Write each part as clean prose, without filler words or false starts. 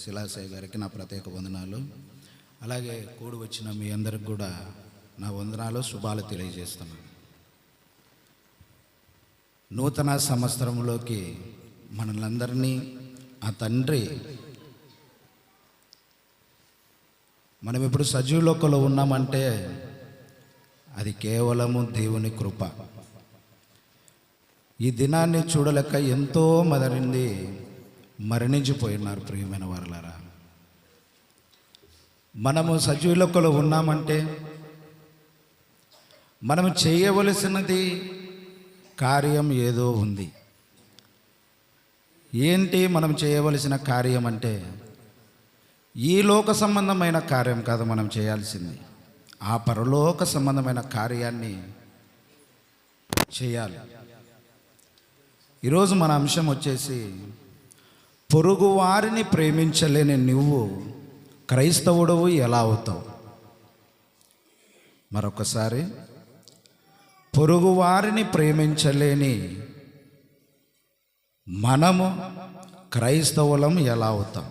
శిలాసాయి గారికి నా ప్రత్యేక వందనాలు. అలాగే కూడి వచ్చిన మీ అందరికి కూడా నా వందనాలు, శుభాలు తెలియజేస్తున్నాను. నూతన సంవత్సరంలోకి మనలందరినీ ఆ తండ్రి, మనం ఇప్పుడు సజీవలోకంలో ఉన్నామంటే అది కేవలము దేవుని కృప. ఈ దినాన్ని చూడలేక ఎంతో మంది మరణించిపోయినారు. ప్రియమైన వారలారా, మనము సజీవలోకంలో ఉన్నామంటే మనము చేయవలసినది కార్యం ఏదో ఉంది. ఏంటి మనం చేయవలసిన కార్యం అంటే, ఈ లోక సంబంధమైన కార్యం కాదు మనం చేయాల్సింది, ఆ పరలోక సంబంధమైన కార్యాన్ని చేయాలి. ఈరోజు మన అంశం వచ్చేసి, పొరుగు వారిని ప్రేమించలేని నువ్వు క్రైస్తవుడవు ఎలా అవుతావు? మరొకసారి, పొరుగు వారిని ప్రేమించలేని మనము క్రైస్తవులం ఎలా అవుతాం?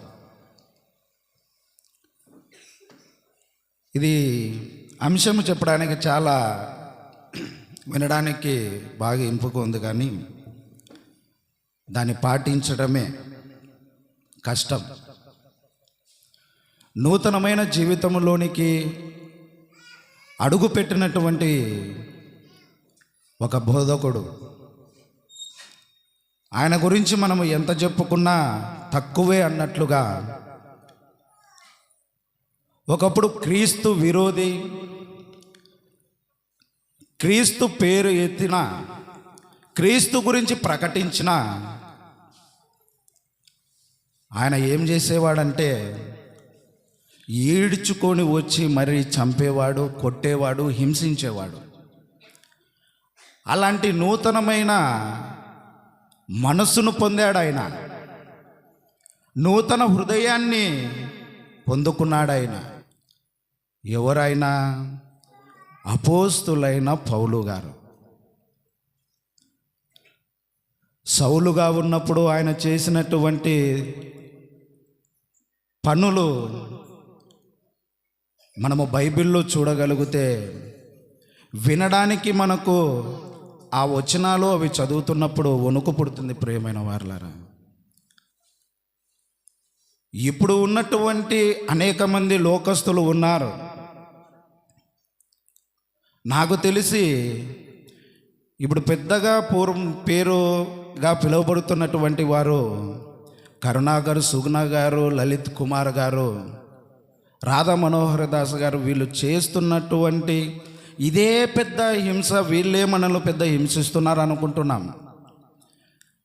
ఇది అంశం చెప్పడానికి చాలా వినడానికి బాగా ఇంపుగా ఉంది, కానీ దాన్ని పాటించడమే కష్టం. నూతనమైన జీవితంలోనికి అడుగుపెట్టినటువంటి ఒక బోధకుడు, ఆయన గురించి మనము ఎంత చెప్పుకున్నా తక్కువే అన్నట్లుగా, ఒకప్పుడు క్రీస్తు విరోధి, క్రీస్తు పేరు ఎత్తిన, క్రీస్తు గురించి ప్రకటించిన ఆయన ఏం చేసేవాడంటే, ఈడ్చుకొని వచ్చి మరి చంపేవాడు, కొట్టేవాడు, హింసించేవాడు. అలాంటి నూతనమైన మనస్సును పొందాడు ఆయన, నూతన హృదయాన్ని పొందుకున్నాడు ఆయన. ఎవరైనా? అపోస్తులైన పౌలు గారు. సౌలుగా ఉన్నప్పుడు ఆయన చేసినటువంటి పనులు మనము బైబిల్లో చూడగలిగితే, వినడానికి మనకు ఆ వచనాలు అవి చదువుతున్నప్పుడు వణుకు పుడుతుంది. ప్రియమైన వారలారా, ఇప్పుడు ఉన్నటువంటి అనేక మంది లోకస్తులు ఉన్నారు. నాకు తెలిసి ఇప్పుడు పెద్దగా పేరుగా పిలువబడుతున్నటువంటి వారు కరుణాకర్, సుగుణ గారు, లలిత్ కుమార్ గారు, రాధా మనోహర్ దాస్ గారు. వీళ్ళు చేస్తున్నటువంటి ఇదే పెద్ద హింస, వీళ్ళే మనల్ని పెద్ద హింసిస్తున్నారు అనుకుంటున్నాం.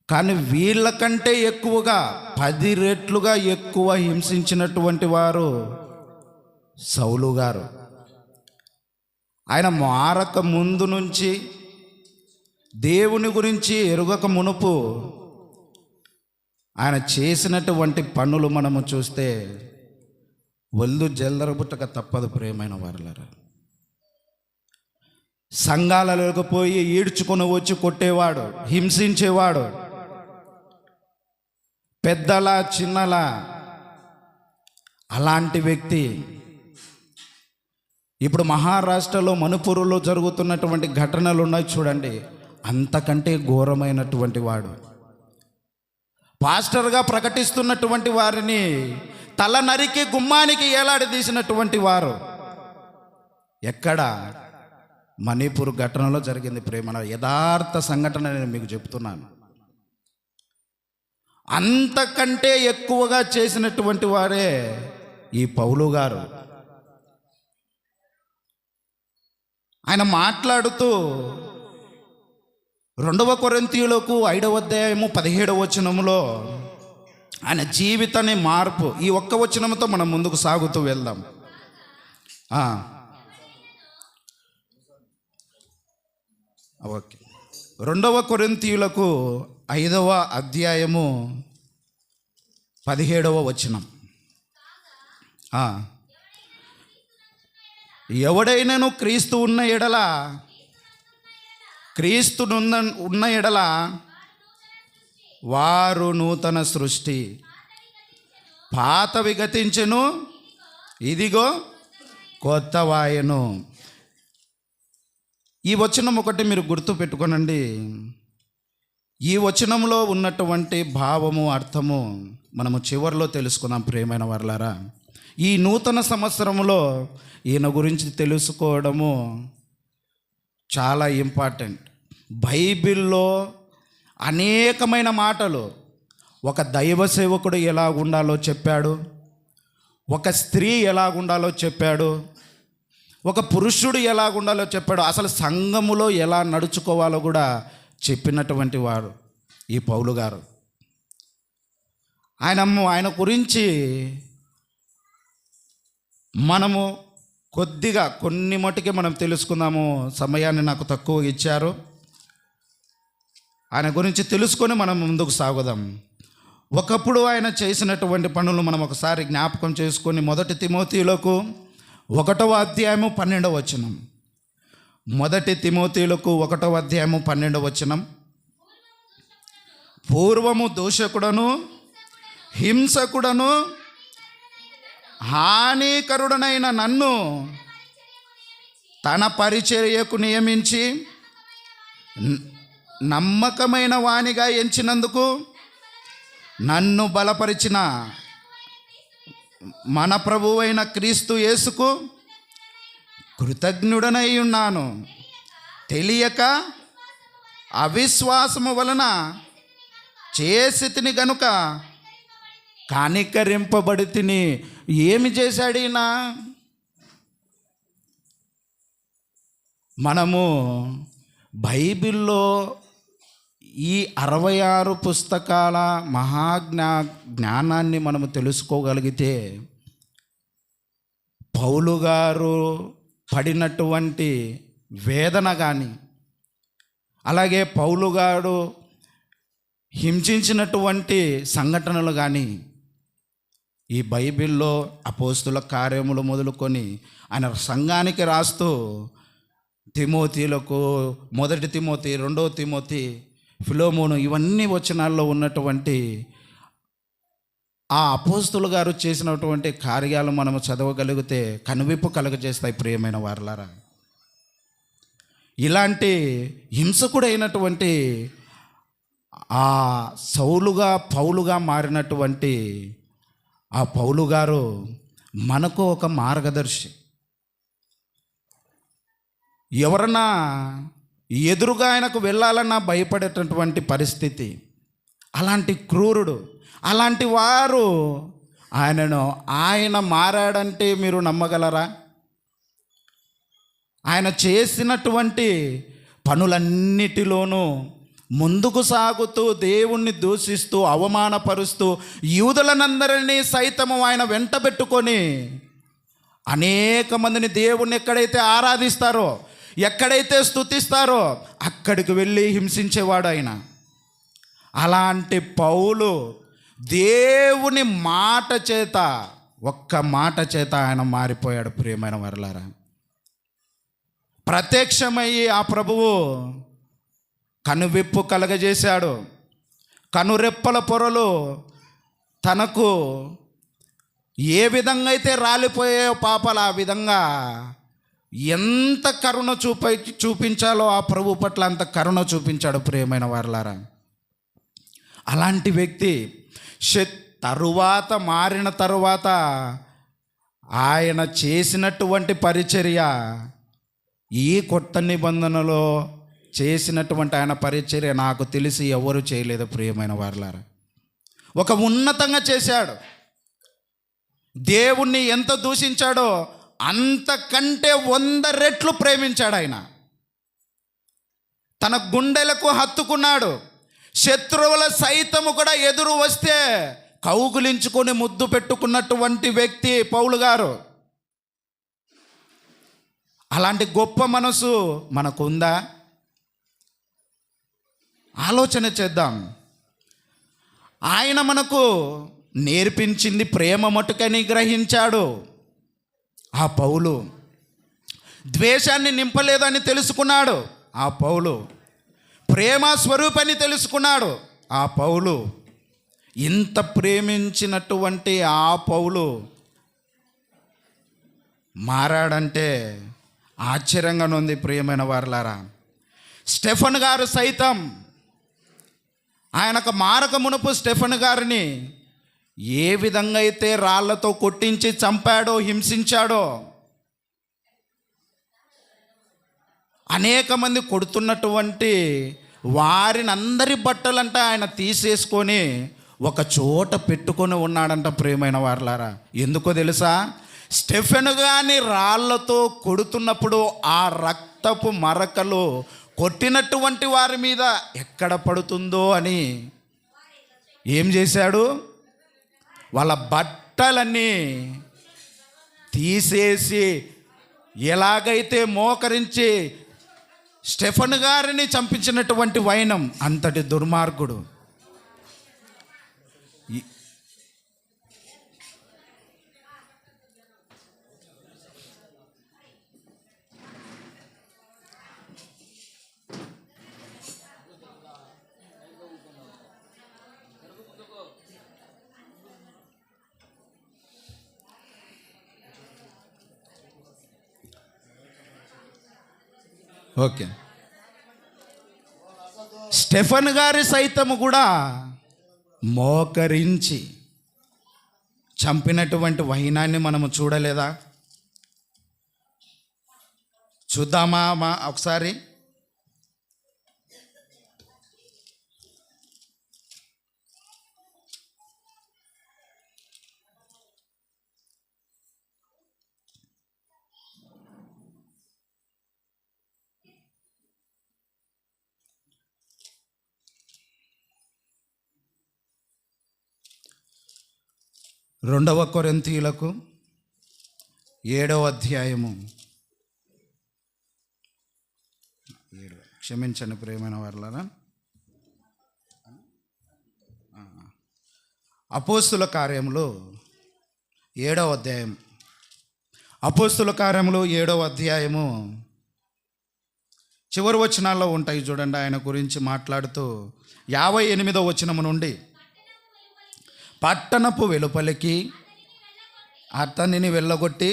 కానీ వీళ్ళకంటే ఎక్కువగా 10 రెట్లుగా ఎక్కువ హింసించినటువంటి వారు సౌలు గారు. ఆయన మారక ముందు నుంచి, దేవుని గురించి ఎరుగక మునుపు ఆయన చేసినటువంటి పనులు మనము చూస్తే ఒళ్ళు జల్లరబుట్టక తప్పదు. ప్రియమైన వారలారా, సంఘాలలోకి పోయి ఈడ్చుకొని వచ్చి కొట్టేవాడు, హింసించేవాడు, పెద్దలా చిన్నలా. అలాంటి వ్యక్తి ఇప్పుడు మహారాష్ట్రలో, మణిపూర్లో జరుగుతున్నటువంటి ఘటనలు ఉన్నాయి చూడండి, అంతకంటే ఘోరమైనటువంటి వాడు. పాస్టర్గా ప్రకటిస్తున్నటువంటి వారిని తల నరికి గుమ్మానికి ఏలాడదీసినటువంటి వారు. ఎక్కడ? మణిపూర్ ఘటనలో జరిగింది. ప్రేమ యథార్థ సంఘటన నేను మీకు చెప్తున్నాను. అంతకంటే ఎక్కువగా చేసినటువంటి వారే ఈ పౌలు గారు. ఆయన మాట్లాడుతూ 2 కొరింథీయులకు 5వ అధ్యాయము 17వ వచనములో ఆయన జీవితాన్ని మార్పు, ఈ ఒక్క వచనంతో మనం ముందుకు సాగుతూ వెళ్దాం. ఓకే. 2 కొరింథీయులకు 5వ అధ్యాయము 17వ వచనం. ఎవడైనను క్రీస్తు ఉన్న ఎడల, క్రీస్తునున్న ఎడల వారు నూతన సృష్టి, పాతవి గతించెను, ఇదిగో కొత్తవాయెను. ఈ వచనం ఒకటి మీరు గుర్తు పెట్టుకోనండి. ఈ వచనంలో ఉన్నటువంటి భావము, అర్థము మనము చివరిలో తెలుసుకుందాం ప్రియమైన వర్లారా. ఈ నూతన సంవత్సరంలో ఈయన గురించి తెలుసుకోవడము చాలా ఇంపార్టెంట్. బైబిల్లో అనేకమైన మాటలు, ఒక దైవ సేవకుడు ఎలా ఉండాలో చెప్పాడు, ఒక స్త్రీ ఎలా ఉండాలో చెప్పాడు, ఒక పురుషుడు ఎలా ఉండాలో చెప్పాడు, అసలు సంఘములో ఎలా నడుచుకోవాలో కూడా చెప్పినటువంటి వారు ఈ పౌలు గారు. ఆయన గురించి మనము కొద్దిగా కొన్ని మటుకే మనం తెలుసుకుందాము. సమయాన్ని నాకు తక్కువ ఇచ్చారు. ఆయన గురించి తెలుసుకొని మనం ముందుకు సాగుదాం. ఒకప్పుడు ఆయన చేసినటువంటి పనులు మనం ఒకసారి జ్ఞాపకం చేసుకొని 1 తిమోతిలకు 1వ అధ్యాయము 12వ వచనం. 1 తిమోతిలకు 1వ అధ్యాయము 12వ వచనం. పూర్వము దూషకుడను, హింసకుడను, హానికరుడనైన నన్ను తన పరిచర్యకు నియమించి నమ్మకమైన వానిగా ఎంచినందుకు నన్ను బలపరిచిన మన ప్రభువైన క్రీస్తు యేసుకు కృతజ్ఞుడనై ఉన్నాను. తెలియక అవిశ్వాసము వలన చేసి తిని గనుక కనికరింపబడి తిని. ఏమి చేశాడు ఈయన? మనము బైబిల్లో ఈ 66 పుస్తకాల జ్ఞానాన్ని మనము తెలుసుకోగలిగితే, పౌలు గారు పడినటువంటి వేదన కానీ, అలాగే పౌలు గారు హింసించినటువంటి సంఘటనలు కానీ ఈ బైబిల్లో అపోస్తుల కార్యములు మొదలుకొని ఆయన సంఘానికి రాస్తూ తిమోతిలకు 1 తిమోతి, 2 తిమోతి, ఫిలోమోను, ఇవన్నీ వచనాల్లో ఉన్నటువంటి ఆ అపోస్తులు గారు చేసినటువంటి కార్యాలు మనము చదవగలిగితే కనువిప్పు కలుగజేస్తాయి ప్రియమైన వారలారా. ఇలాంటి హింసకుడైనటువంటి ఆ పౌలుగా మారినటువంటి ఆ పౌలు గారు మనకు ఒక మార్గదర్శి. ఎవరన్నా ఎదురుగా ఆయనకు వెళ్ళాలన్నా భయపడేటటువంటి పరిస్థితి, అలాంటి క్రూరుడు, అలాంటి వారు ఆయన మారాడంటే మీరు నమ్మగలరా? ఆయన చేసినటువంటి పనులన్నిటిలోనూ ముందుకు సాగుతూ దేవుణ్ణి దూషిస్తూ అవమానపరుస్తూ యూదులనందరినీ సైతము ఆయన వెంటబెట్టుకొని అనేక మందిని దేవుణ్ణి ఎక్కడైతే ఆరాధిస్తారో, ఎక్కడైతే స్తుతిస్తారో అక్కడికి వెళ్ళి హింసించేవాడు ఆయన. అలాంటి పౌలు దేవుని మాట చేత, ఒక్క మాట చేత ఆయన మారిపోయాడు ప్రియమైన వారలారా. ప్రత్యక్షమయ్యి ఆ ప్రభువు కనువిప్పు కలగజేశాడు. కనురెప్పల పొరలు తనకు ఏ విధంగా అయితే రాలిపోయాయో పాపాలు, ఆ విధంగా ఎంత కరుణ చూపించాలో ఆ ప్రభు పట్ల అంత కరుణ చూపించాడు ప్రియమైన వారలారా. అలాంటి వ్యక్తి మారిన తరువాత ఆయన చేసినటువంటి పరిచర్య, ఈ కొత్త నిబంధనలో చేసినటువంటి ఆయన పరిచర్య నాకు తెలిసి ఎవరు చేయలేదు ప్రియమైన వారలారా. ఒక ఉన్నతంగా చేశాడు. దేవుణ్ణి ఎంత దూషించాడో అంతకంటే 100 రెట్లు ప్రేమించాడు ఆయన. తన గుండెలకు హత్తుకున్నాడు. శత్రువుల సైతము కూడా ఎదురు వస్తే కౌగులించుకొని ముద్దు పెట్టుకున్నటువంటి వ్యక్తి పౌలు గారు. అలాంటి గొప్ప మనసు మనకుందా? ఆలోచన చేద్దాం. ఆయన మనకు నేర్పించింది ప్రేమ మటుకని గ్రహించాడు ఆ పౌలు. ద్వేషాన్ని నింపలేదని తెలుసుకున్నాడు ఆ పౌలు. ప్రేమ స్వరూపాన్ని తెలుసుకున్నాడు ఆ పౌలు. ఇంత ప్రేమించినటువంటి ఆ పౌలు మారాడంటే ఆశ్చర్యంగా ఉంది ప్రియమైన వారలారా. స్టెఫెన్ గారు సైతం ఆయనకు మారక మునుపు స్టెఫెన్ గారిని ఏ విధంగా అయితే రాళ్లతో కొట్టించి చంపాడో, హింసించాడో, అనేక మంది కొడుతున్నటువంటి వారిని అందరి బట్టలంట ఆయన తీసేసుకొని ఒక చోట పెట్టుకొని ఉన్నాడంట ప్రియమైన వారలారా. ఎందుకో తెలుసా? స్టెఫెన్ గాని రాళ్లతో కొడుతున్నప్పుడు ఆ రక్తపు మరకలు కొట్టినటువంటి వారి మీద ఎక్కడ పడుతుందో అని ఏం చేశాడు? వాళ్ళ బట్టలన్నీ తీసేసి ఎలాగైతే మోకరించి స్టెఫెన్ గారిని చంపించినటువంటి వైనం అంతటి దుర్మార్గుడు. ఓకే, స్టెఫెన్ గారి సైతము కూడా మోకరించి చంపినటువంటి వైనాన్ని మనము చూడలేదా? చూద్దామా ఒకసారి? రెండవ కొరింథీయులకు 7వ అధ్యాయము, క్షమించండి ప్రియమైన వారలారా, అపోస్తుల కార్యములు 7వ అధ్యాయం, అపోస్తుల కార్యములు 7వ అధ్యాయము చివరి వచనాల్లో ఉంటాయి చూడండి. ఆయన గురించి మాట్లాడుతూ 58వ వచనము నుండి, పట్టణపు వెలుపలికి అతనిని వెళ్ళగొట్టి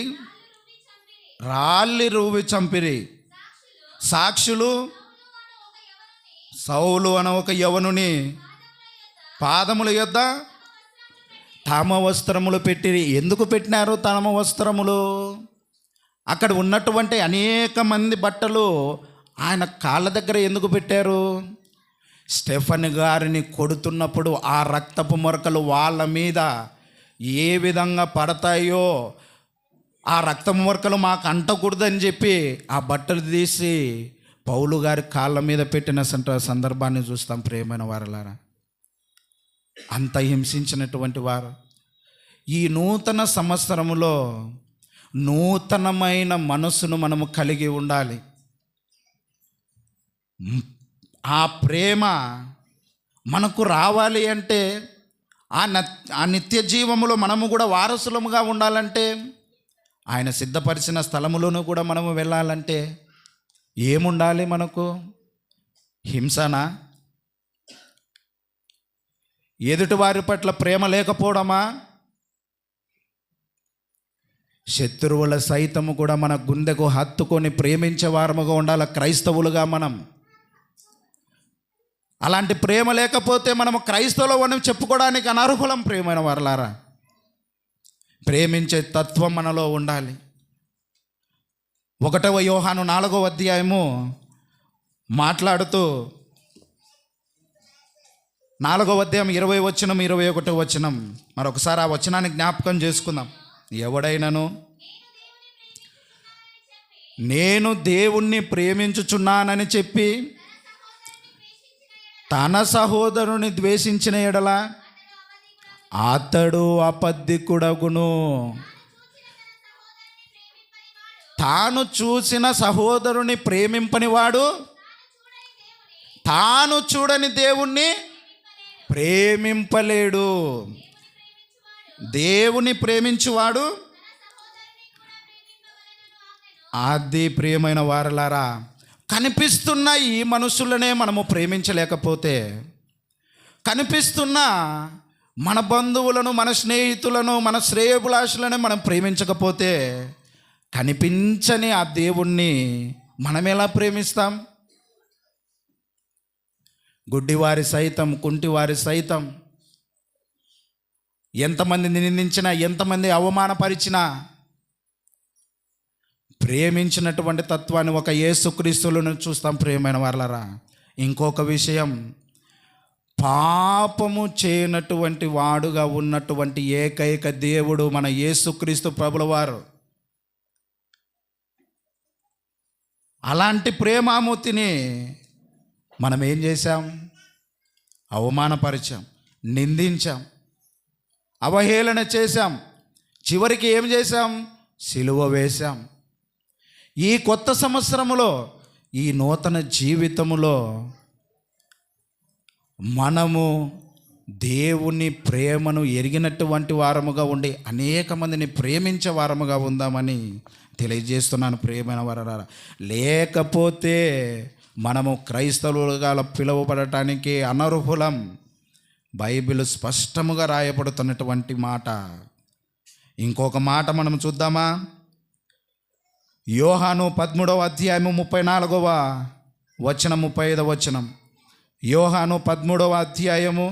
రాళ్ళి రూవి చంపిరి. సాక్షులు సౌలు అన ఒక యవనుని పాదముల యొద్ద తమ వస్త్రములు పెట్టిరి. ఎందుకు పెట్టినారు తమ వస్త్రములు? అక్కడ ఉన్నటువంటి అనేక మంది బట్టలు ఆయన కాళ్ళ దగ్గర ఎందుకు పెట్టారు? స్టెఫెన్ గారిని కొడుతున్నప్పుడు ఆ రక్తపు మొరకలు వాళ్ళ మీద ఏ విధంగా పడతాయో, ఆ రక్తపు మొరకలు మాకు అంటకూడదని చెప్పి ఆ బట్టలు తీసి పౌలు గారి కాళ్ళ మీద పెట్టిన సందర్భాన్ని చూస్తాం ప్రియమైన వారలారా. అంత హింసించినటువంటి వారు ఈ నూతన సంవత్సరములో నూతనమైన మనస్సును మనము కలిగి ఉండాలి. ఆ ప్రేమ మనకు రావాలి అంటే, ఆ నిత్య జీవములో మనము కూడా వారసులముగా ఉండాలంటే, ఆయన సిద్ధపరిచిన స్థలములోనూ కూడా మనము వెళ్ళాలంటే ఏముండాలి మనకు? హింసనా? ఎదుటివారి పట్ల ప్రేమ లేకపోవడమా? శత్రువుల సైతము కూడా మన గుండెకు హత్తుకొని ప్రేమించే వారముగా ఉండాలి క్రైస్తవులుగా మనం. అలాంటి ప్రేమ లేకపోతే మనము క్రైస్తవులం చెప్పుకోవడానికి అనర్హులం ప్రియమైన వారలారా. ప్రేమించే తత్వం మనలో ఉండాలి. 1వ యోహాను 4వ అధ్యాయము మాట్లాడుతూ 4వ అధ్యాయం 20 వచనం 21 వచనం మరొకసారి ఆ వచనాన్ని జ్ఞాపకం చేసుకుందాం. ఎవడైనను నేను దేవుణ్ణి ప్రేమించుచున్నానని చెప్పి తన సహోదరుని ద్వేషించిన ఎడల అతడు అబద్ధికుడగును. తాను చూసిన సహోదరుని ప్రేమింపనివాడు తాను చూడని దేవుణ్ణి ప్రేమింపలేడు. దేవుని ప్రేమించువాడు అది ప్రియమైన వారలారా. కనిపిస్తున్న ఈ మనుషులనే మనము ప్రేమించలేకపోతే, కనిపిస్తున్న మన బంధువులను, మన స్నేహితులను, మన శ్రేయోభిలాషులను మనం ప్రేమించకపోతే కనిపించని ఆ దేవుణ్ణి మనం ఎలా ప్రేమిస్తాం? గుడ్డివారి సైతం, కుంటివారి సైతం, ఎంతమంది నిందించినా, ఎంతమంది అవమానపరిచినా ప్రేమించినటువంటి తత్వాన్ని ఒక యేసుక్రీస్తులను చూస్తాం ప్రియమైన వాళ్ళరా. ఇంకొక విషయం, పాపము చేయనటువంటి వాడుగా ఉన్నటువంటి ఏకైక దేవుడు మన యేసుక్రీస్తు ప్రభుల వారు. అలాంటి ప్రేమామూర్తిని మనం ఏం చేశాం? అవమానపరిచాం, నిందించాం, అవహేళన చేశాం, చివరికి ఏం చేశాం? సిలువ వేశాం. ఈ కొత్త సంవత్సరములో, ఈ నూతన జీవితములో మనము దేవుని ప్రేమను ఎరిగినటువంటి వారముగా ఉండి అనేక మందిని ప్రేమించే వారముగా ఉందామని తెలియజేస్తున్నాను ప్రియమైన వారలారా. లేకపోతే మనము క్రైస్తవులుగా పిలువబడటానికి అనర్హులం. బైబిల్ స్పష్టముగా రాయబడుతున్నటువంటి మాట. ఇంకొక మాట మనం చూద్దామా? యోహాను 13వ అధ్యాయము 34వ వచనం, 35వ వచనం. యోహాను 13వ అధ్యాయము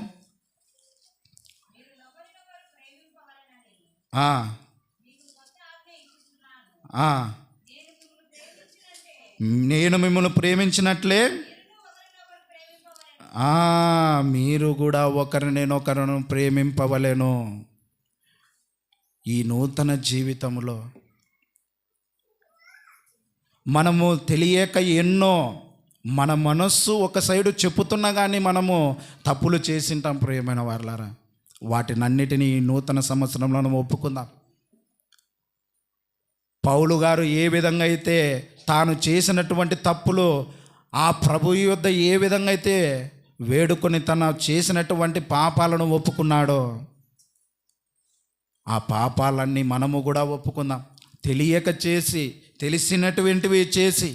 నేను మిమ్మల్ని ప్రేమించినట్లే మీరు కూడా ఒకరినొకరును ప్రేమింపవలెను. ఈ నూతన జీవితంలో మనము తెలియక ఎన్నో, మన మనస్సు ఒక సైడు చెప్పుతున్నా కానీ మనము తప్పులు చేసింటాం ప్రియమైన వారలారా. వాటినన్నిటినీ ఈ నూతన సంవత్సరంలో మనం ఒప్పుకుందాం. పౌలు గారు ఏ విధంగా అయితే తాను చేసినటువంటి తప్పులు ఆ ప్రభు యొద్ద ఏ విధంగా అయితే వేడుకొని తన చేసినటువంటి పాపాలను ఒప్పుకున్నాడో, ఆ పాపాలన్నీ మనము కూడా ఒప్పుకుందాం. తెలియక చేసి, తెలిసినటువంటివి చేసి,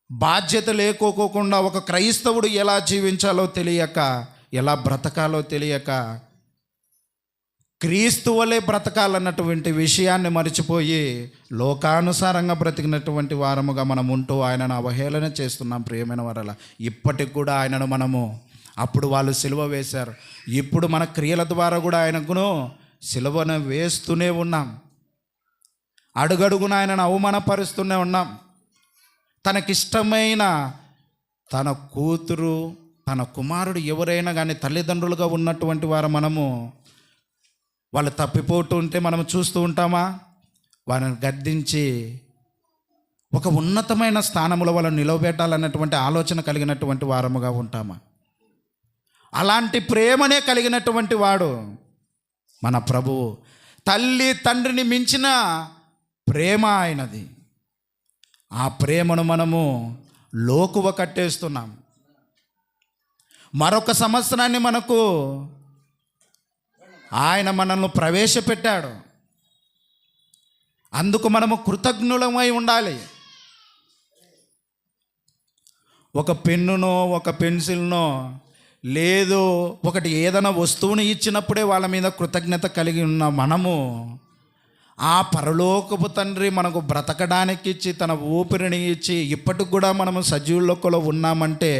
బాధ్యత లేకోకుండా ఒక క్రైస్తవుడు ఎలా జీవించాలో తెలియక, ఎలా బ్రతకాలో తెలియక, క్రీస్తు వలె బ్రతకాలన్నటువంటి విషయాన్ని మర్చిపోయి లోకానుసారంగా బ్రతికినటువంటి వారముగా మనం ఉంటూ ఆయనను అవహేళన చేస్తున్నాం ప్రియమైన వారల. ఇప్పటికి కూడా ఆయనను మనము, అప్పుడు వాళ్ళు సిలువ వేశారు, ఇప్పుడు మన క్రియల ద్వారా కూడా ఆయనకును సిలువను వేస్తూనే ఉన్నాం. అడుగడుగున ఆయనను అవమానపరుస్తూనే ఉన్నాం. తనకిష్టమైన తన కూతురు, తన కుమారుడు ఎవరైనా కానీ తల్లిదండ్రులుగా ఉన్నటువంటి వారు మనము, వాళ్ళు తప్పిపోతూ ఉంటే మనం చూస్తూ ఉంటామా? వారిని గద్దించి ఒక ఉన్నతమైన స్థానంలో వాళ్ళని నిలవబెట్టాలన్నటువంటి ఆలోచన కలిగినటువంటి వారముగా ఉంటామా? అలాంటి ప్రేమనే కలిగినటువంటి వాడు మన ప్రభువు. తల్లి తండ్రిని మించిన ప్రేమ ఆయనది. ఆ ప్రేమను మనము లోకువ కట్టేస్తున్నాం. మరొక సంవత్సరాన్ని మనకు ఆయన మనల్ని ప్రవేశపెట్టాడు. అందుకు మనము కృతజ్ఞులమై ఉండాలి. ఒక పెన్నునో, ఒక పెన్సిల్నో, లేదు ఒకటి ఏదైనా వస్తువుని ఇచ్చినప్పుడే వాళ్ళ మీద కృతజ్ఞత కలిగి ఉన్న మనము, ఆ పరలోకపు తండ్రి మనకు బ్రతకడానికి ఇచ్చి, తన ఊపిరిని ఇచ్చి, ఇప్పటికి కూడా మనము సజీవుల్లో ఉన్నామంటే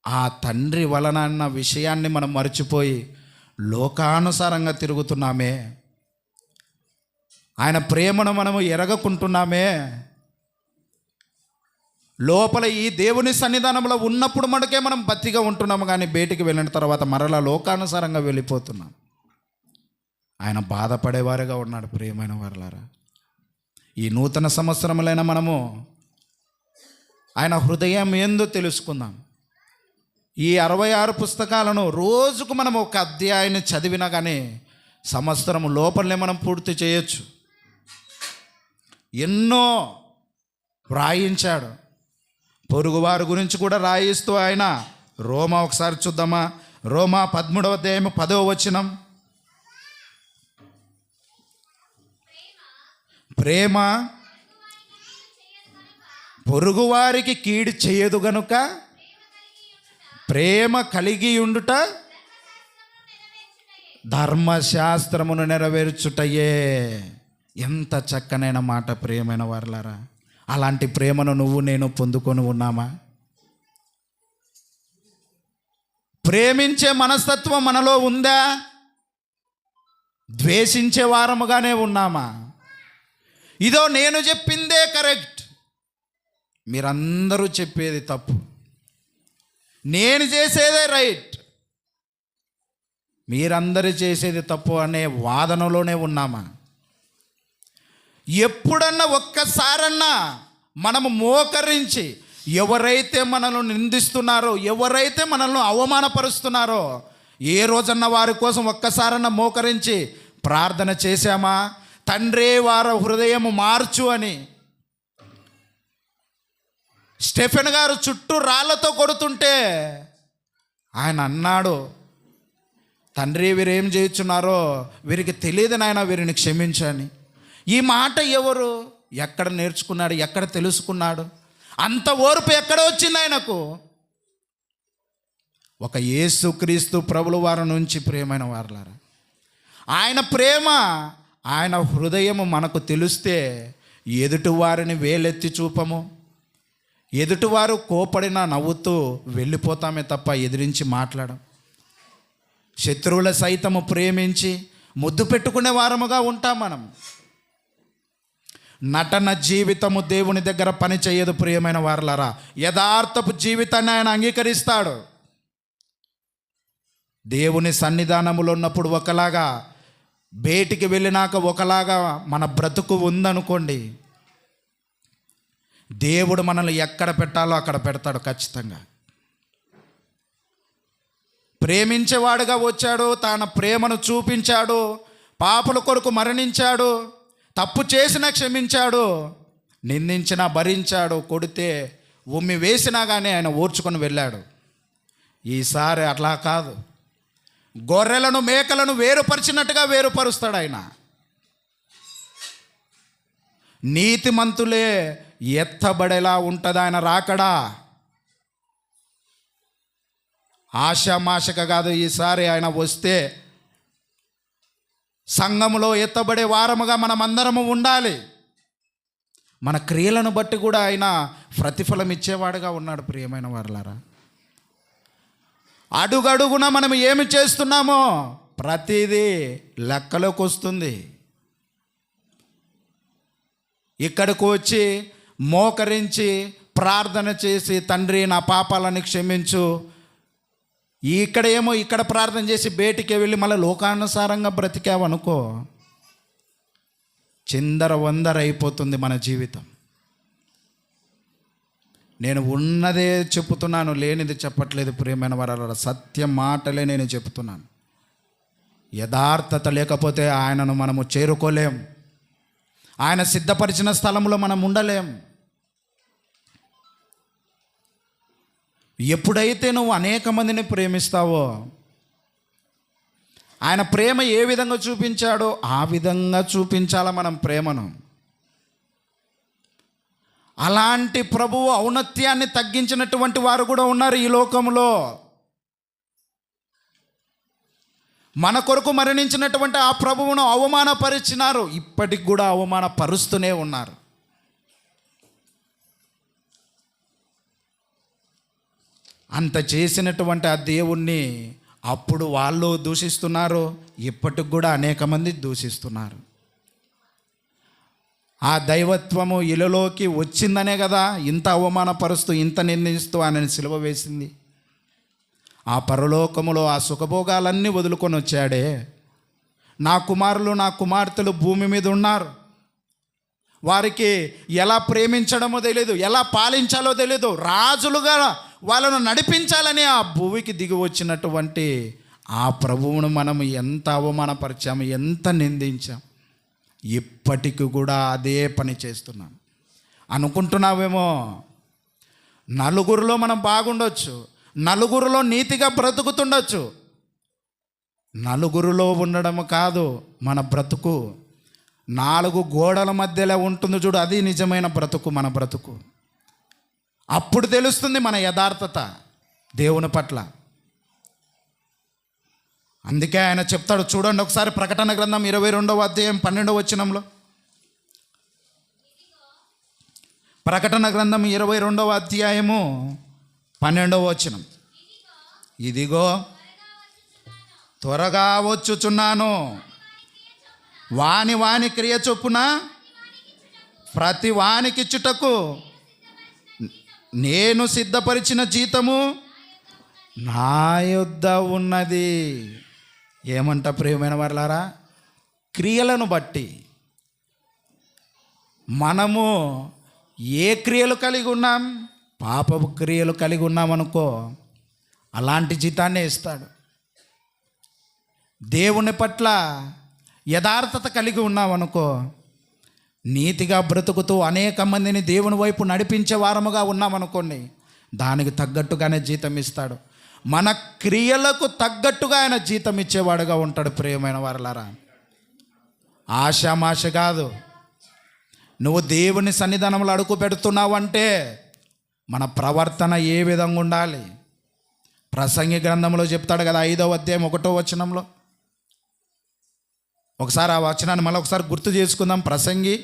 ఆ తండ్రి వలన అన్న విషయాన్ని మనం మర్చిపోయి లోకానుసారంగా తిరుగుతున్నామే. ఆయన ప్రేమను మనము ఎరగకుంటున్నామే. లోపల ఈ దేవుని సన్నిధానంలో ఉన్నప్పుడు మనకే మనం బతిగా ఉంటున్నాము, కానీ బయటికి వెళ్ళిన తర్వాత మరలా లోకానుసారంగా వెళ్ళిపోతున్నాం. ఆయన బాధపడేవారుగా ఉన్నాడు ప్రియమైన వారలారా. ఈ నూతన సంవత్సరములైనా మనము ఆయన హృదయం ఏందో తెలుసుకుందాం. ఈ 66 పుస్తకాలను రోజుకు మనం ఒక అధ్యాయాన్ని చదివినా కానీ సంవత్సరం లోపలనే మనం పూర్తి చేయొచ్చు. ఎన్నో వ్రాయించాడు. పొరుగువారి గురించి కూడా రాయిస్తూ ఆయన రోమా ఒకసారి చూద్దామా? రోమా 13వ అధ్యాయం 10వ వచనం. ప్రేమ పొరుగువారికి కీడు చేయదు గనుక ప్రేమ కలిగి ఉండుట ధర్మశాస్త్రమును నెరవేర్చుటయే. ఎంత చక్కనైన మాట ప్రియమైన వారలారా. అలాంటి ప్రేమను నువ్వు నేను పొందుకొని ఉన్నామా? ప్రేమించే మనస్తత్వం మనలో ఉందా? ద్వేషించే వారముగానే ఉన్నామా? ఇదో నేను చెప్పిందే కరెక్ట్, మీరందరూ చెప్పేది తప్పు, నేను చేసేదే రైట్, మీరందరూ చేసేది తప్పు అనే వాదనలోనే ఉన్నామా? ఎప్పుడన్నా ఒక్కసారన్నా మనము మోకరించి ఎవరైతే మనల్ని నిందిస్తున్నారో, ఎవరైతే మనల్ని అవమానపరుస్తున్నారో, ఏ రోజన్న వారి కోసం ఒక్కసారన్నా మోకరించి ప్రార్థన చేశామా? తండ్రే వారి హృదయం మార్చు అని. స్టెఫెన్ గారు చుట్టూ రాళ్లతో కొడుతుంటే ఆయన అన్నాడు, తండ్రి వీరేం చేయుచున్నారో వీరికి తెలియదు నాయన, వీరిని క్షమించని. ఈ మాట ఎవరు, ఎక్కడ నేర్చుకున్నాడు, ఎక్కడ తెలుసుకున్నాడు? అంత ఓర్పు ఎక్కడ వచ్చింది ఆయనకు? ఒక యేసుక్రీస్తు ప్రభుల వారి నుంచి. ప్రియమైన వారలారా, ఆయన ప్రేమ, ఆయన హృదయము మనకు తెలిస్తే ఎదుటివారిని వేలెత్తి చూపము, ఎదుటివారు కోపడినా నవ్వుతూ వెళ్ళిపోతామే తప్ప ఎదిరించి మాట్లాడం. శత్రువుల సైతము ప్రేమించి ముద్దు పెట్టుకునే వారముగా ఉంటాం మనం. నటన జీవితము దేవుని దగ్గర పని చేయదు ప్రియమైన వారలారా. యథార్థపు జీవితాన్ని ఆయన అంగీకరిస్తాడు. దేవుని సన్నిధానములో ఉన్నప్పుడు ఒకలాగా, బయటికి వెళ్ళినాక ఒకలాగా మన బ్రతుకు ఉందనుకోండి, దేవుడు మనల్ని ఎక్కడ పెట్టాలో అక్కడ పెడతాడు ఖచ్చితంగా. ప్రేమించేవాడుగా వచ్చాడు, తన ప్రేమను చూపించాడు, పాపుల కొరకు మరణించాడు, తప్పు చేసినా క్షమించాడు, నిందించినా భరించాడు, కొడితే ఉమ్మి వేసినా కానీ ఆయన ఓర్చుకొని వెళ్ళాడు. ఈసారి అట్లా కాదు, గొర్రెలను మేకలను వేరుపరిచినట్టుగా వేరుపరుస్తాడు ఆయన. నీతిమంతులే ఎత్తబడేలా ఉంటుంది ఆయన రాకడా. ఆశామాషక కాదు, ఈసారి ఆయన వస్తే సంఘములో ఎత్తబడే వారముగా మనమందరము ఉండాలి. మన క్రియలను బట్టి కూడా ఆయన ప్రతిఫలం ఇచ్చేవాడుగా ఉన్నాడు. ప్రియమైన వారలారా, అడుగడుగున మనం ఏమి చేస్తున్నామో ప్రతిదీ లెక్కలోకి వస్తుంది. ఇక్కడికి వచ్చి మోకరించి ప్రార్థన చేసి తండ్రి నా పాపాలని క్షమించు, ఇక్కడ ప్రార్థన చేసి బయటికి వెళ్ళి మళ్ళీ లోకానుసారంగా బ్రతికావనుకో, చిందర వందర అయిపోతుంది మన జీవితం. నేను ఉన్నదే చెప్పుతున్నాను, లేనిది చెప్పట్లేదు. ప్రియమైన వారలారా, సత్య మాటలే నేను చెప్తున్నాను. యథార్థత లేకపోతే ఆయనను మనము చేరుకోలేం. ఆయన సిద్ధపరిచిన స్థలంలో మనం ఉండలేం. ఎప్పుడైతే నువ్వు అనేక మందిని ప్రేమిస్తావో, ఆయన ప్రేమ ఏ విధంగా చూపించాడో ఆ విధంగా చూపించాల మనం ప్రేమను. అలాంటి ప్రభువు ఔన్నత్యాన్ని తగ్గించినటువంటి వారు కూడా ఉన్నారు ఈ లోకంలో. మన కొరకు మరణించినటువంటి ఆ ప్రభువును అవమానపరిచినారు, ఇప్పటికి కూడా అవమానపరుస్తూనే ఉన్నారు. అంత చేసినటువంటి ఆ దేవుణ్ణి అప్పుడు వాళ్ళు దూషిస్తున్నారు, ఇప్పటికి కూడా అనేక మంది దూషిస్తున్నారు. ఆ దైవత్వము ఇలలోకి వచ్చిందనే కదా ఇంత అవమానపరుస్తూ, ఇంత నిందిస్తూ ఆయనని సిలువ వేసింది. ఆ పరలోకములో ఆ సుఖభోగాలన్నీ వదులుకొని వచ్చాడే. నా కుమారులు నా కుమార్తెలు భూమి మీద ఉన్నారు, వారికి ఎలా ప్రేమించడమో తెలియదు, ఎలా పాలించాలో తెలియదు, రాజులుగా వాళ్ళను నడిపించాలని ఆ భూమికి దిగి వచ్చినటువంటి ఆ ప్రభువును మనం ఎంత అవమానపరిచాము, ఎంత నిందించాం. ఇప్పటికి కూడా అదే పని చేస్తున్నాం. అనుకుంటున్నావేమో నలుగురిలో మనం బాగుండొచ్చు, నలుగురిలో నీతిగా బ్రతుకుతుండొచ్చు. నలుగురిలో ఉండడం కాదు మన బ్రతుకు, 4 గోడల మధ్యలో ఉంటుంది చూడు, అది నిజమైన బ్రతుకు మన బ్రతుకు. అప్పుడు తెలుస్తుంది మన యథార్థత దేవుని పట్ల. అందుకే ఆయన చెప్తాడు, చూడండి ఒకసారి ప్రకటన గ్రంథం 22వ అధ్యాయం 12వ వచనంలో. ప్రకటన గ్రంథం 22వ అధ్యాయము 12వ వచనం. ఇదిగో త్వరగా వచ్చుచున్నాను, వాని క్రియ చొప్పున ప్రతి వానికిచ్చుటకు నేను సిద్ధపరిచిన జీతము నా యొద్ద ఉన్నది. ఏమంట ప్రియమైన వారలారా, క్రియలను బట్టి మనము ఏ క్రియలు కలిగి ఉన్నాం, పాపపు క్రియలు కలిగి ఉన్నామనుకో అలాంటి జీతాన్ని ఇస్తాడు. దేవుని పట్ల యథార్థత కలిగి ఉన్నామనుకో, నీతిగా బ్రతుకుతూ అనేక మందిని దేవుని వైపు నడిపించే వారముగా ఉన్నామనుకోండి, దానికి తగ్గట్టుగానే జీతం ఇస్తాడు. మన క్రియలకు తగ్గట్టుగా ఆయన జీతం ఇచ్చేవాడుగా ఉంటాడు. ప్రియమైన వారలారా, ఆషామాష కాదు. నువ్వు దేవుని సన్నిధానంలో అడుగు పెడుతున్నావంటే మన ప్రవర్తన ఏ విధంగా ఉండాలి? ప్రసంగి గ్రంథంలో చెప్తాడు కదా, 5వ అధ్యాయం 1వ వచనంలో. ఒకసారి ఆ వచనాన్ని మళ్ళీ ఒకసారి గుర్తు చేసుకుందాం. ప్రసంగి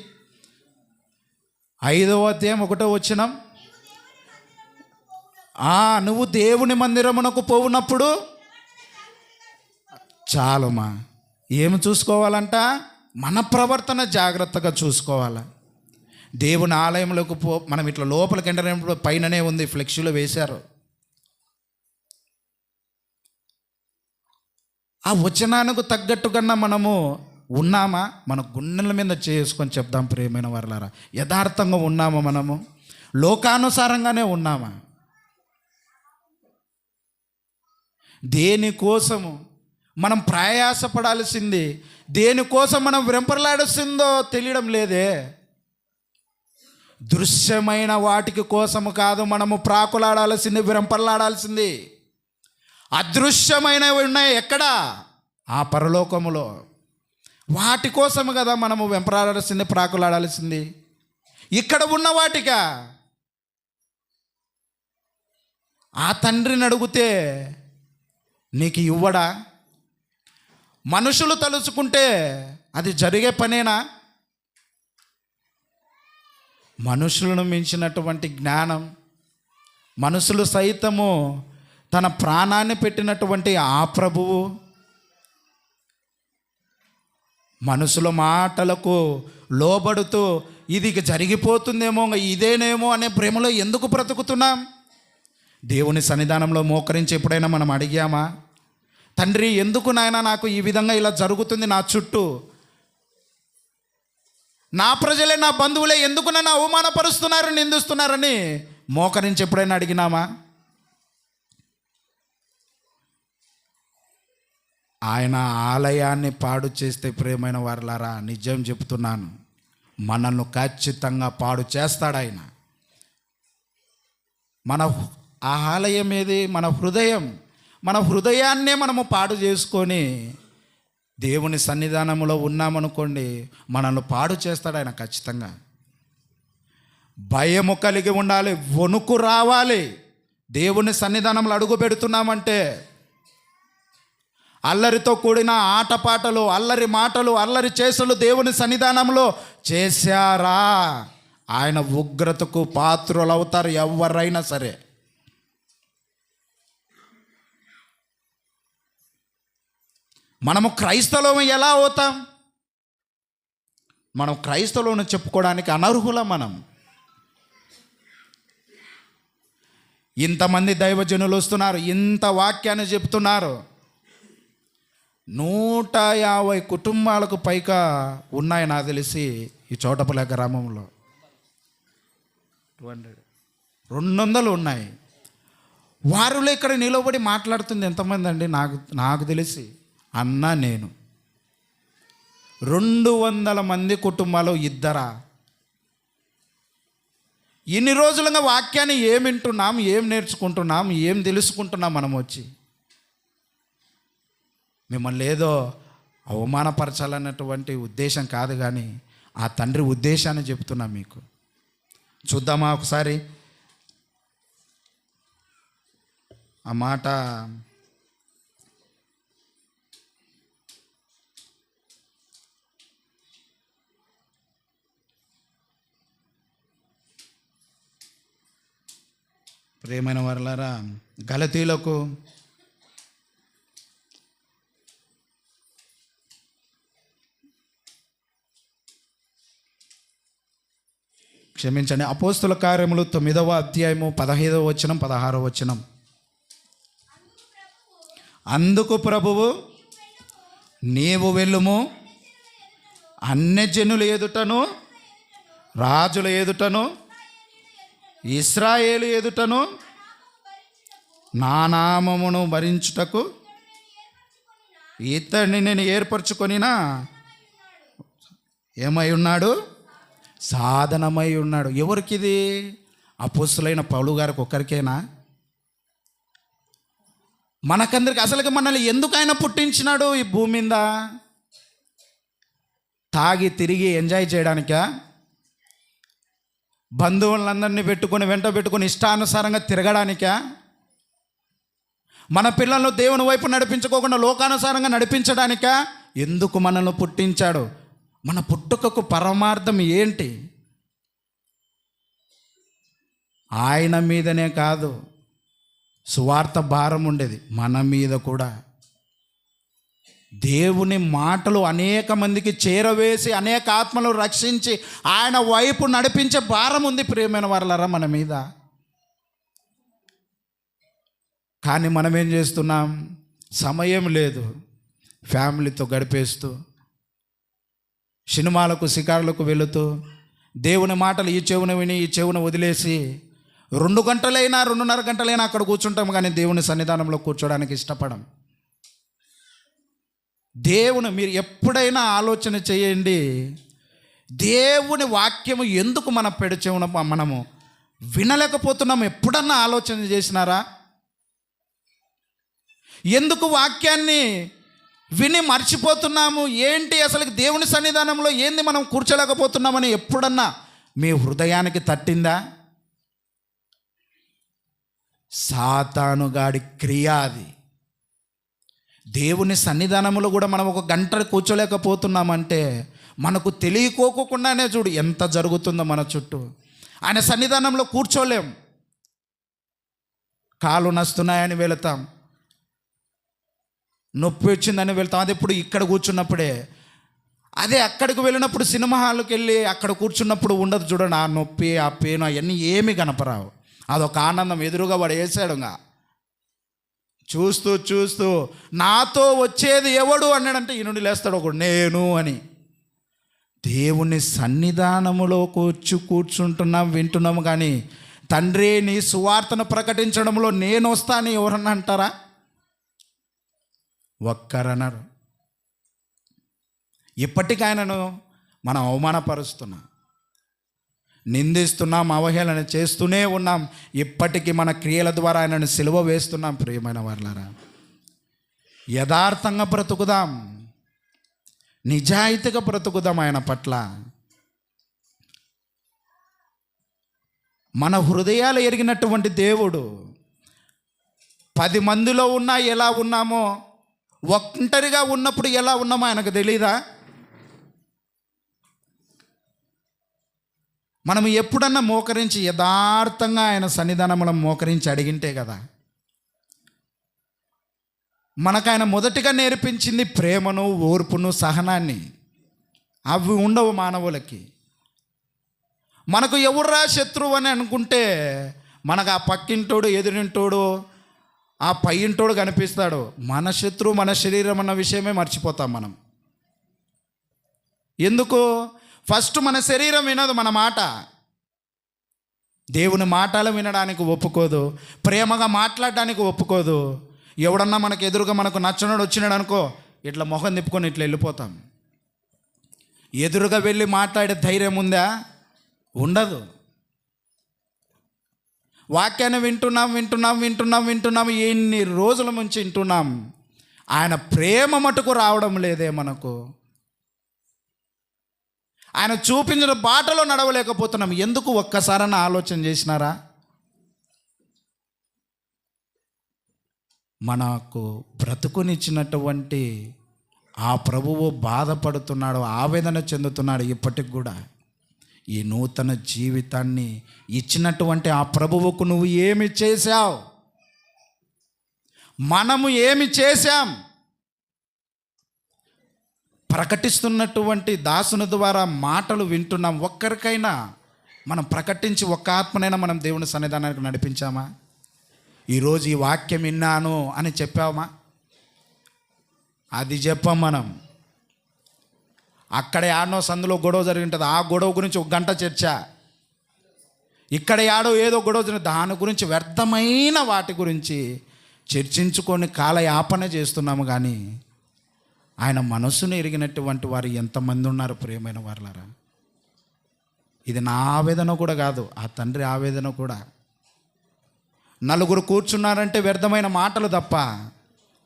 5వ అధ్యాయం 1వ వచనం. నువ్వు దేవుని మందిరమునకు పోవునప్పుడు చాలుమా, ఏమి చూసుకోవాలంట? మన ప్రవర్తన జాగ్రత్తగా చూసుకోవాలి. దేవుని ఆలయంలోకి మనం ఇట్లా లోపలికి ఎంటనేప్పుడు పైననే ఉంది, ఫ్లెక్సీలో వేశారు. ఆ వచనానికి తగ్గట్టుగా మనము ఉన్నామా? మన గుండెల మీద చేసుకొని చెప్దాం ప్రియమైన వారలారా, యథార్థంగా ఉన్నామా? మనము లోకానుసారంగానే ఉన్నామా? దేనికోసము మనం ప్రయాసపడాల్సింది, దేనికోసం మనం వెంపర్లాడుతుందో తెలియడం లేదే. దృశ్యమైన వాటికి కోసము కాదు మనము ప్రాకులాడాల్సింది, వెంపర్లాడాల్సింది. అదృశ్యమైనవి ఉన్నాయి ఎక్కడ? ఆ పరలోకములో. వాటి కోసము కదా మనము వెంపరాడాల్సింది, ప్రాకులాడాల్సింది. ఇక్కడ ఉన్న వాటికా? ఆ తండ్రిని అడిగితే నీకు ఇవ్వడా? మనుషులు తలుచుకుంటే అది జరిగే పనేనా? మనుషులను మించినటువంటి జ్ఞానం, మనుషులు సైతము తన ప్రాణాన్ని పెట్టినటువంటి ఆ ప్రభువు మనుషుల మాటలకు లోబడుతూ ఇది జరిగిపోతుందేమో, ఇదేనేమో అనే ప్రేమలో ఎందుకు బ్రతుకుతున్నాం? దేవుని సన్నిధానంలో మోకరించి ఎప్పుడైనా మనం అడిగామా? తండ్రి, ఎందుకు నాయన నాకు ఈ విధంగా ఇలా జరుగుతుంది నా చుట్టూ? నా ప్రజలే, నా బంధువులే ఎందుకు నన్ను అవమానపరుస్తున్నారు, నిందిస్తున్నారని మోకరించి ఎప్పుడైనా అడిగినామా? ఆయన ఆలయాన్ని పాడు చేస్తే ప్రియమైన వారలారా, నిజం చెప్తున్నాను, మనల్ని ఖచ్చితంగా పాడు చేస్తాడు ఆయన. మన ఆలయం ఏది? మన హృదయం. మన హృదయాన్నే మనము పాడు చేసుకొని దేవుని సన్నిధానంలో ఉన్నామనుకోండి, మనల్ని పాడు చేస్తాడు ఆయన ఖచ్చితంగా. భయము కలిగి ఉండాలి, వణుకు రావాలి. దేవుని సన్నిధానంలో అడుగు పెడుతున్నామంటే అల్లరితో కూడిన ఆటపాటలు, అల్లరి మాటలు, అల్లరి చేసులు దేవుని సన్నిధానంలో చేశారా, ఆయన ఉగ్రతకు పాత్రులు అవుతారు ఎవరైనా సరే. మనము క్రైస్తవులం ఎలా అవుతాం? మనం క్రైస్తవులను చెప్పుకోవడానికి అనర్హులం. మనం ఇంతమంది దైవజనులు వస్తున్నారు, ఇంత వాక్యాన్ని చెప్తున్నారు, 150 కుటుంబాలకు పైగా ఉన్నాయి నాకు తెలిసి ఈ చోటపల్లి గ్రామంలో. 200 ఉన్నాయి. వారిలో ఇక్కడ నిలబడి మాట్లాడుతుంది ఎంతమంది అండి? నాకు తెలిసి అన్న నేను 200 మంది కుటుంబాలు ఇద్దరా? ఇన్ని రోజులుగా వాక్యాన్ని ఏం వింటున్నాం, ఏం నేర్చుకుంటున్నాం, ఏం తెలుసుకుంటున్నాం? మనం వచ్చి మిమ్మల్ని ఏదో అవమానపరచాలన్నటువంటి ఉద్దేశం కాదు, కానీ ఆ తండ్రి ఉద్దేశాన్ని చెప్తున్నా మీకు. చూద్దామా ఒకసారి ఆ మాట? ప్రియమైన వారలారా, గలతీలకు క్షమించండి, అపోస్తుల కార్యములు 9వ అధ్యాయము 15వ వచనం 16వ వచనం. అందుకు ప్రభువు, నీవు వెళ్ళుము, అన్యజనుల ఎదుటను రాజుల ఎదుటను ఇశ్రాయేలు ఎదుటను నా నామమును భరించుటకు ఇతడిని నేను ఏర్పరచుకొనినా ఏమై ఉన్నాడు? సాధనమై ఉన్నాడు. ఎవరికిది? అపోస్తులైన పౌలు గారికి ఒక్కరికేనా? మనకందరికి. అసలుకి మనల్ని ఎందుకు ఆయన పుట్టించినాడు ఈ భూమి మీద? తాగి తిరిగి ఎంజాయ్ చేయడానికా? బంధువులందరినీ పెట్టుకొని వెంట పెట్టుకొని ఇష్టానుసారంగా తిరగడానికా? మన పిల్లలను దేవుని వైపు నడిపించుకోకుండా లోకానుసారంగా నడిపించడానికా? ఎందుకు మనల్ని పుట్టించాడు? మన పుట్టుకకు పరమార్థం ఏంటి? ఆయన మీదనే కాదు, సువార్త భారం ఉండేది మన మీద కూడా. దేవుని మాటలు అనేక మందికి చేరవేసి అనేక ఆత్మలు రక్షించి ఆయన వైపు నడిపించే భారం ఉంది ప్రియమైన వారలారా మన మీద. కానీ మనం ఏం చేస్తున్నాం? సమయం లేదు, ఫ్యామిలీతో గడిపేస్తూ, సినిమాలకు షికారులకు వెళుతూ, దేవుని మాటలు ఈ చెవును విని ఈ చెవును వదిలేసి 2 గంటలైనా 2.5 గంటలైనా అక్కడ కూర్చుంటాం, కానీ దేవుని సన్నిధానంలో కూర్చోడానికి ఇష్టపడం. దేవుని మీరు ఎప్పుడైనా ఆలోచన చేయండి, దేవుని వాక్యము ఎందుకు మన చెవున మనము వినలేకపోతున్నాము? ఎప్పుడన్నా ఆలోచన చేసినారా? ఎందుకు వాక్యాన్ని విని మర్చిపోతున్నాము? ఏంటి అసలు దేవుని సన్నిధానంలో ఏంది మనం కూర్చోలేకపోతున్నామని ఎప్పుడన్నా మీ హృదయానికి తట్టిందా? సాతానుగాడి క్రియ అది. దేవుని సన్నిధానంలో కూడా మనం 1 గంట కూర్చోలేకపోతున్నామంటే మనకు తెలియకోకుండానే చూడు ఎంత జరుగుతుందో మన చుట్టూ. ఆయన సన్నిధానంలో కూర్చోలేం. కాళ్ళు నస్తున్నాయని వెళతాం, నొప్పి వచ్చిందని వెళ్తాం. అది ఎప్పుడు ఇక్కడ కూర్చున్నప్పుడే. అదే అక్కడికి వెళ్ళినప్పుడు సినిమా హాల్కి వెళ్ళి అక్కడ కూర్చున్నప్పుడు ఉండదు చూడండి, ఆ నొప్పి ఆ పెయిన్ అవన్నీ ఏమీ కనపరావు. అదొక ఆనందం. ఎదురుగా వాడు వేసాడుగా, చూస్తూ చూస్తూ నాతో వచ్చేది ఎవడు అన్నాడంటే ఈ నుండి లేస్తాడు ఒకడు, నేను అని. దేవుని సన్నిధానములోకి వచ్చి కూర్చుంటున్నాం, వింటున్నాము. కానీ తండ్రి నీ సువార్తను ప్రకటించడంలో నేను వస్తాను ఎవరన్నా అంటారా? ఒక్కరన్నారు. ఇప్పటికీ ఆయనను మనం అవమానపరుస్తున్నాం, నిందిస్తున్నాం, అవహేళన చేస్తూనే ఉన్నాం. ఇప్పటికీ మన క్రియల ద్వారా ఆయనను సిలువ వేస్తున్నాం. ప్రియమైన వారలారా, యథార్థంగా బ్రతుకుదాం, నిజాయితీగా బ్రతుకుదాం ఆయన పట్ల. మన హృదయాలు ఎరిగినటువంటి దేవుడు 10 మందిలో ఉన్నా ఎలా ఉన్నామో, ఒంటరిగా ఉన్నప్పుడు ఎలా ఉన్నామో ఆయనకు తెలీదా? మనం ఎప్పుడన్నా మోకరించి యథార్థంగా ఆయన సన్నిధానంలో మోకరించి అడిగింటే కదా. మనకు ఆయన మొదటిగా నేర్పించింది ప్రేమను, ఓర్పును, సహనాన్ని. అవి ఉండవు మానవులకి. మనకు ఎవర్రా శత్రువు అని అనుకుంటే మనకు ఆ పక్కింటోడు, ఎదురింటోడు, ఆ పైంటోడు కనిపిస్తాడు. మన శత్రువు మన శరీరం అన్న విషయమే మర్చిపోతాం మనం. ఎందుకు? ఫస్ట్ మన శరీరం వినదు మన మాట. దేవుని మాటలు వినడానికి ఒప్పుకోదు, ప్రేమగా మాట్లాడడానికి ఒప్పుకోదు. ఎవడన్నా మనకు ఎదురుగా మనకు నచ్చనోడు వచ్చినాడు అనుకో, ఇట్లా మొహం తిప్పుకొని ఇట్లా వెళ్ళిపోతాం. ఎదురుగా వెళ్ళి మాట్లాడే ధైర్యం ఉందా? ఉండదు. వాక్యాన్ని వింటున్నాం, ఎన్ని రోజుల నుంచి వింటున్నాం, ఆయన ప్రేమ మటుకు రావడం లేదే మనకు. ఆయన చూపించిన బాటలో నడవలేకపోతున్నాం. ఎందుకు? ఒక్కసారన్నా ఆలోచన చేసినారా? మనకు బ్రతుకునిచ్చినటువంటి ఆ ప్రభువు బాధపడుతున్నాడు, ఆవేదన చెందుతున్నాడు ఇప్పటికి కూడా. ఈ నూతన జీవితాన్ని ఇచ్చినటువంటి ఆ ప్రభువుకు నువ్వు ఏమి చేశావు? మనము ఏమి చేశాం? ప్రకటిస్తున్నటువంటి దాసుని ద్వారా మాటలు వింటున్నాం. ఒక్కరికైనా మనం ప్రకటించి ఒక్క ఆత్మనైనా మనం దేవుని సన్నిధానానికి నడిపించామా? ఈరోజు ఈ వాక్యం విన్నాను అని చెప్పామా? అది చెప్పాం మనం. అక్కడ యాడనో సందులో గొడవ జరిగి ఉంటుంది, ఆ గొడవ గురించి 1 గంట చర్చ. ఇక్కడ యాడో ఏదో గొడవ జరిగింది, దాని గురించి వ్యర్థమైన వాటి గురించి చర్చించుకొని కాలయాపన చేస్తున్నాము. కానీ ఆయన మనసును ఎరిగినటువంటి వారు ఎంతమంది ఉన్నారు ప్రియమైన వారులారా? ఇది నా ఆవేదన కూడా కాదు, ఆ తండ్రి ఆవేదన కూడా. నలుగురు కూర్చున్నారంటే వ్యర్థమైన మాటలు తప్ప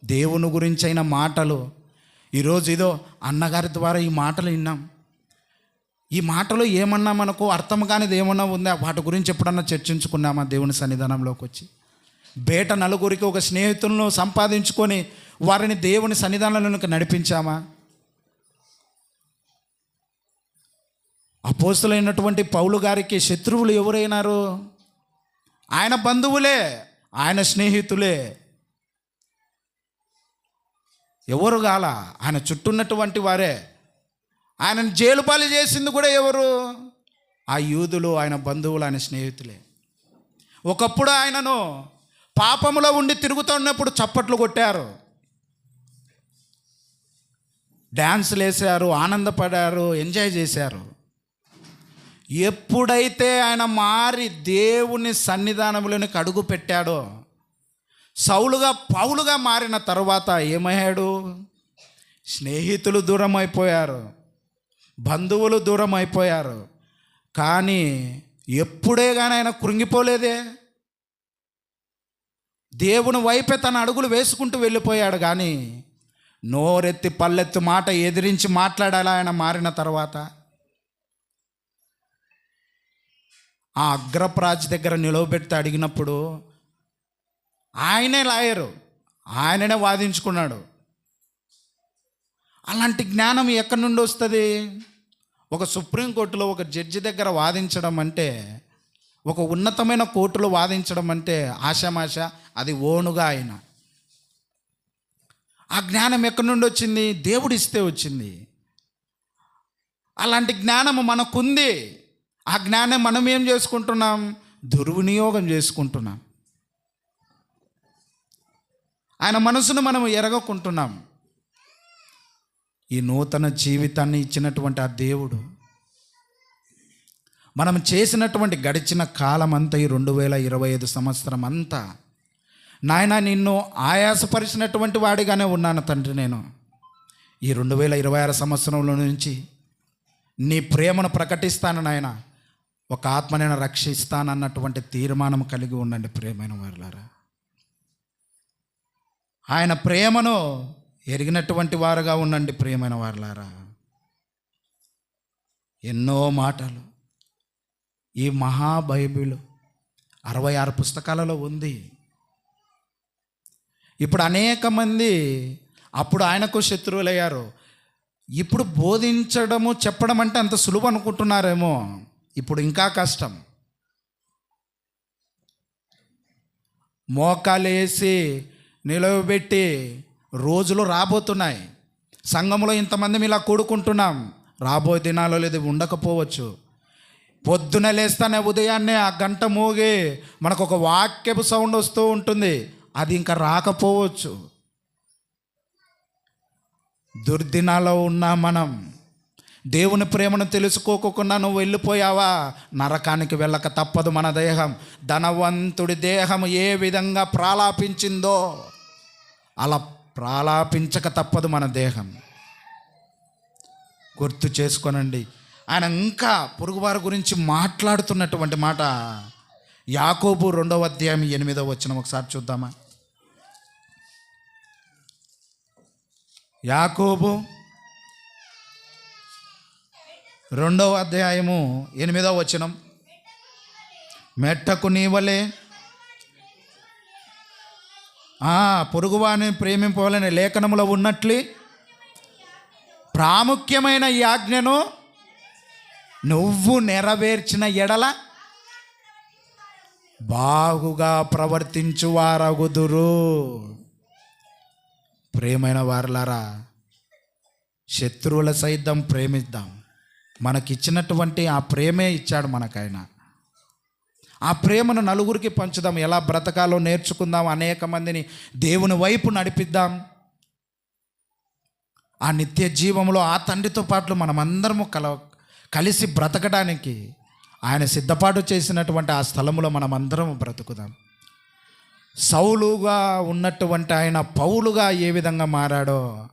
దేవుని గురించి అయిన మాటలు. ఈరోజు ఏదో అన్నగారి ద్వారా ఈ మాటలు విన్నాం. ఈ మాటలో ఏమన్నా మనకు అర్థం కానిది ఏమన్నా ఉందా? వాటి గురించి ఎప్పుడన్నా చర్చించుకున్నామా దేవుని సన్నిధానంలోకి వచ్చి? బయట నలుగురికి ఒక స్నేహితులను సంపాదించుకొని వారిని దేవుని సన్నిధానంలోకి నడిపించామా? అపోస్తలులైనటువంటి పౌలు గారికి శత్రువులు ఎవరైనారు? ఆయన బంధువులే, ఆయన స్నేహితులే. ఎవరు గాల? ఆయన చుట్టూ ఉన్నటువంటి వారే. ఆయనను జైలుపాలు చేసింది కూడా ఎవరు? ఆ యూదులు, ఆయన బంధువులు, ఆయన స్నేహితులే. ఒకప్పుడు ఆయనను పాపములో ఉండి తిరుగుతున్నప్పుడు చప్పట్లు కొట్టారు, డ్యాన్సులు వేశారు, ఆనందపడారు, ఎంజాయ్ చేశారు. ఎప్పుడైతే ఆయన మారి దేవుని సన్నిధానంలోనికి అడుగు పెట్టాడో, సౌలుగా పౌలుగా మారిన తర్వాత ఏమయ్యాడు? స్నేహితులు దూరం అయిపోయారు, బంధువులు దూరం అయిపోయారు. కానీ ఎప్పుడే కానీ ఆయన కృంగిపోలేదే. దేవుని వైపే తన అడుగులు వేసుకుంటూ వెళ్ళిపోయాడు. కానీ నోరెత్తి పల్లెత్తి మాట ఎదిరించి మాట్లాడాలా ఆయన మారిన తర్వాత? ఆ అగ్రప్రాజు దగ్గర నిలవబెడితే అడిగినప్పుడు ఆయనే లాయరు, ఆయననే వాదించుకున్నాడు. అలాంటి జ్ఞానం ఎక్కడి నుండి వస్తుంది? ఒక సుప్రీంకోర్టులో ఒక జడ్జి దగ్గర వాదించడం అంటే, ఒక ఉన్నతమైన కోర్టులో వాదించడం అంటే ఆషామాష, అది ఓనుగా ఆయన. ఆ జ్ఞానం ఎక్కడి నుండి వచ్చింది? దేవుడు ఇస్తే వచ్చింది. అలాంటి జ్ఞానము మనకుంది. ఆ జ్ఞానం మనం ఏం చేసుకుంటున్నాం? దుర్వినియోగం చేసుకుంటున్నాం. ఆయన మనసును మనం ఎరగకుంటున్నాం. ఈ నూతన జీవితాన్ని ఇచ్చినటువంటి ఆ దేవుడు మనం చేసినటువంటి గడిచిన కాలం అంతా, ఈ 2025 సంవత్సరం అంతా, నాయన నిన్ను ఆయాసపరిచినటువంటి వాడిగానే ఉన్నాను తండ్రి. నేను ఈ 2026 సంవత్సరంలో నుంచి నీ ప్రేమను ప్రకటిస్తాను నాయన, ఒక ఆత్మ నేను రక్షిస్తానన్నటువంటి తీర్మానం కలిగి ఉండండి ప్రియమైన వారులారా. ఆయన ప్రేమను ఎరిగినటువంటి వారుగా ఉండండి ప్రియమైన వారులారా. ఎన్నో మాటలు ఈ మహాబైబిల్ 66 పుస్తకాలలో ఉంది. ఇప్పుడు అనేక మంది అప్పుడు ఆయనకు శత్రువులయ్యారు. ఇప్పుడు బోధించడము, చెప్పడం అంటే అంత సులువు అనుకుంటున్నారేమో. ఇప్పుడు ఇంకా కష్టం. మోకాలేసి నిలవబెట్టి రోజులు రాబోతున్నాయి. సంఘంలో ఇంతమంది ఇలా కూడుకుంటున్నాం. రాబోయే దినాల్లో లేదు ఉండకపోవచ్చు. పొద్దున లేస్తానే ఉదయాన్నే ఆ గంట మోగి మనకు ఒక వాక్యపు సౌండ్ వస్తూ ఉంటుంది, అది ఇంకా రాకపోవచ్చు. దుర్దినాల్లో ఉన్నా మనం. దేవుని ప్రేమను తెలుసుకోకుండా నువ్వు వెళ్ళిపోయావా, నరకానికి వెళ్ళక తప్పదు. మన దేహం, ధనవంతుడి దేహం ఏ విధంగా ప్రాలాపించిందో అలా ప్రాలాపించక తప్పదు మన దేహం. గుర్తు చేసుకోనండి. ఆయన ఇంకా పొరుగువారి గురించి మాట్లాడుతున్నటువంటి మాట యాకోబు 2వ అధ్యాయం 8వ వచనం ఒకసారి చూద్దామా? యాకోబు 2వ అధ్యాయము 8వ వచనం. మెట్టకు నీవలే పొరుగువాని ప్రేమింపవలనే లేఖనములో ఉన్నట్లు ప్రాముఖ్యమైన ఈ ఆజ్ఞను నువ్వు నెరవేర్చిన ఎడల బాగుగా ప్రవర్తించువారగుదురు. ప్రేమైన వారలారా, శత్రువుల సైతం ప్రేమిద్దాం. మనకిచ్చినటువంటి ఆ ప్రేమే ఇచ్చాడు మనకైనా. ఆ ప్రేమను నలుగురికి పంచుదాం. ఎలా బ్రతకాలో నేర్చుకుందాం. అనేక మందిని దేవుని వైపు నడిపిద్దాం. ఆ నిత్య జీవంలో ఆ తండ్రితో పాటు మనమందరము కలిసి బ్రతకడానికి ఆయన సిద్ధపాటు చేసినటువంటి ఆ స్థలములో మనమందరం బ్రతుకుదాం. సౌలుగా ఉన్నటువంటి ఆయన పౌలుగా ఏ విధంగా మారాడో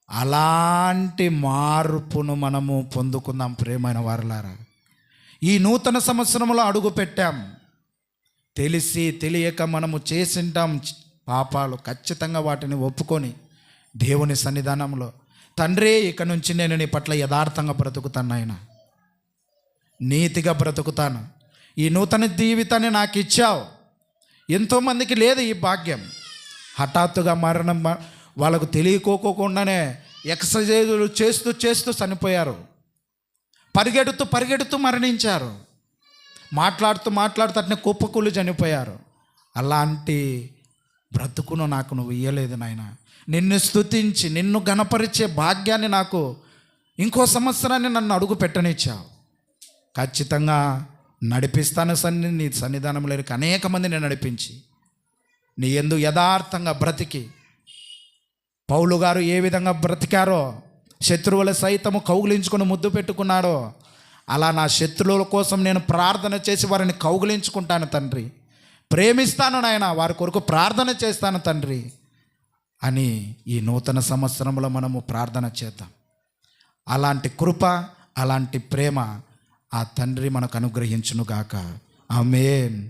అలాంటి మార్పును మనము పొందుకుందాం. ప్రియమైన వారలారా, ఈ నూతన సంవత్సరంలో అడుగు పెట్టాం. తెలిసి తెలియక మనము చేసింటాం పాపాలు. ఖచ్చితంగా వాటిని ఒప్పుకొని దేవుని సన్నిధానంలో, తండ్రి ఇక నుంచి నేను నీ పట్ల యథార్థంగా బ్రతుకుతాను, నాయన నీతిగా బ్రతుకుతాను. ఈ నూతన జీవితాన్ని నాకు ఇచ్చావు. ఎంతోమందికి లేదు ఈ భాగ్యం. హఠాత్తుగా మరణం వాళ్ళకు తెలియకోకుండానే ఎక్సర్సైజులు చేస్తూ చేస్తూ చనిపోయారు. పరిగెడుతూ మరణించారు. మాట్లాడుతూ అట్నే కుప్పకూలి చనిపోయారు. అలాంటి బ్రతుకును నాకు నువ్వు ఇయ్యలేదు నాయన. నిన్ను స్తుతించి నిన్ను గణపరిచే భాగ్యాన్ని నాకు ఇంకో సంవత్సరాన్ని నన్ను అడుగు పెట్టనిచ్చావు. ఖచ్చితంగా నడిపిస్తాను. నీ సన్నిధానంలో అనేక మందిని నడిపించి నీ యందు యథార్థంగా బ్రతికి, పౌలు గారు ఏ విధంగా బ్రతికారో, శత్రువుల సైతము కౌగిలించుకొని ముద్దు పెట్టుకున్నాడో, అలా నా శత్రువుల కోసం నేను ప్రార్థన చేసి వారిని కౌగిలించుకుంటాను తండ్రి. ప్రేమిస్తాను నాయన, వారి కొరకు ప్రార్థన చేస్తాను తండ్రి అని ఈ నూతన సంవత్సరంలో మనము ప్రార్థన చేద్దాం. అలాంటి కృప, అలాంటి ప్రేమ ఆ తండ్రి మనకు అనుగ్రహించునుగాక. ఆమేన్.